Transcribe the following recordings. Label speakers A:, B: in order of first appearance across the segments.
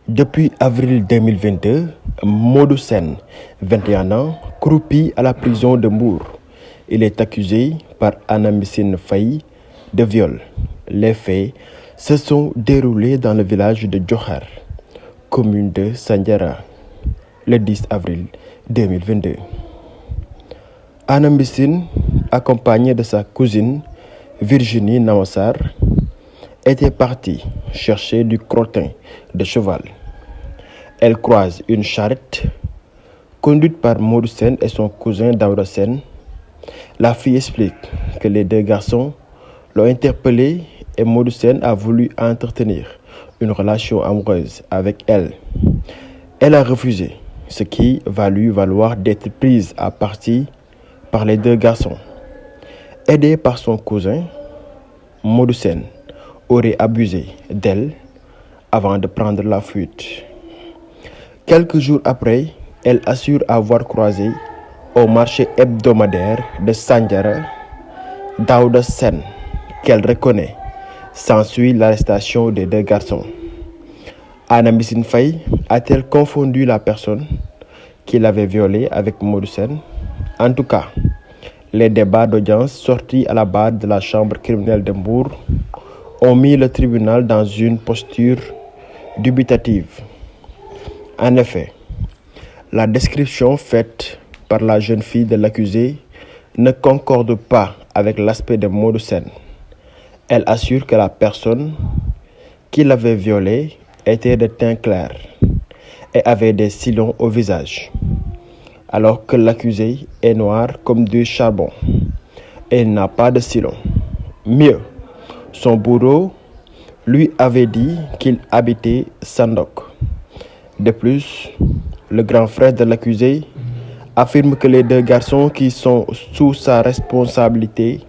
A: Depuis avril 2022, Modou Sène, 21 ans, croupit à la prison de Mbour. Il est accusé par Anna-Missine Faye de viol. Les faits se sont déroulés dans le village de Diokhar, commune de Sandiara, le 10 avril 2022. Anna-Missine, accompagnée de sa cousine Virginie Nawassar, était partie chercher du crottin de cheval. Elle croise une charrette conduite par Modou Sène et son cousin Daouda Sène. La fille explique que les deux garçons l'ont interpellée et Modou Sène a voulu entretenir une relation amoureuse avec elle. Elle a refusé, ce qui va lui valoir d'être prise à partie par les deux garçons. Aidé par son cousin, Modou Sène aurait abusé d'elle avant de prendre la fuite. Quelques jours après, elle assure avoir croisé au marché hebdomadaire de Sandiara Daouda Sène, qu'elle reconnaît. S'ensuit l'arrestation des deux garçons. Anna-Missine Faye a-t-elle confondu la personne qui l'avait violée avec Modou Sène? En tout cas, les débats d'audience sortis à la barre de la chambre criminelle de Mbour ont mis le tribunal dans une posture dubitative. En effet, la description faite par la jeune fille de l'accusé ne concorde pas avec l'aspect de Modou Sène. Elle assure que la personne qui l'avait violée était de teint clair et avait des sillons au visage, alors que l'accusé est noir comme du charbon et il n'a pas de sillons. Mieux, son bourreau lui avait dit qu'il habitait Sandok. De plus, le grand frère de l'accusé affirme que les deux garçons qui sont sous sa responsabilité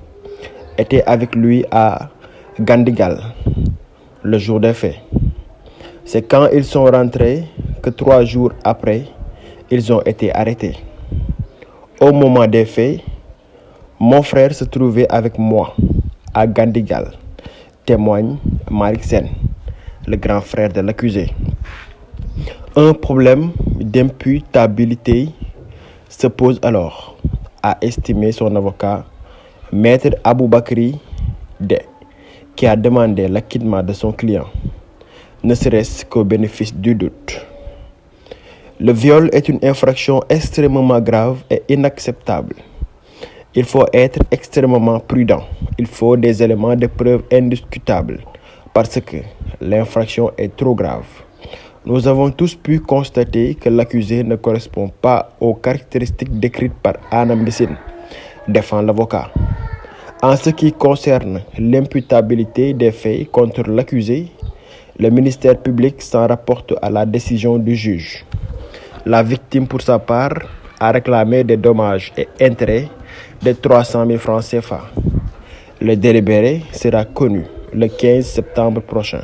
A: étaient avec lui à Gandigal le jour des faits. C'est quand ils sont rentrés que 3 jours après, ils ont été arrêtés. Au moment des faits, mon frère se trouvait avec moi à Gandigal, témoigne Malick Sène, le grand frère de l'accusé. Un problème d'imputabilité se pose alors, a estimé son avocat, Maître Aboubakri D, qui a demandé l'acquittement de son client, ne serait-ce qu'au bénéfice du doute. Le viol est une infraction extrêmement grave et inacceptable. Il faut être extrêmement prudent. Il faut des éléments de preuve indiscutables parce que l'infraction est trop grave. Nous avons tous pu constater que l'accusé ne correspond pas aux caractéristiques décrites par Anna-Missine, défend l'avocat. En ce qui concerne l'imputabilité des faits contre l'accusé, le ministère public s'en rapporte à la décision du juge. La victime, pour sa part, a réclamé des dommages et intérêts de 300 000 francs CFA. Le délibéré sera connu le 15 septembre prochain.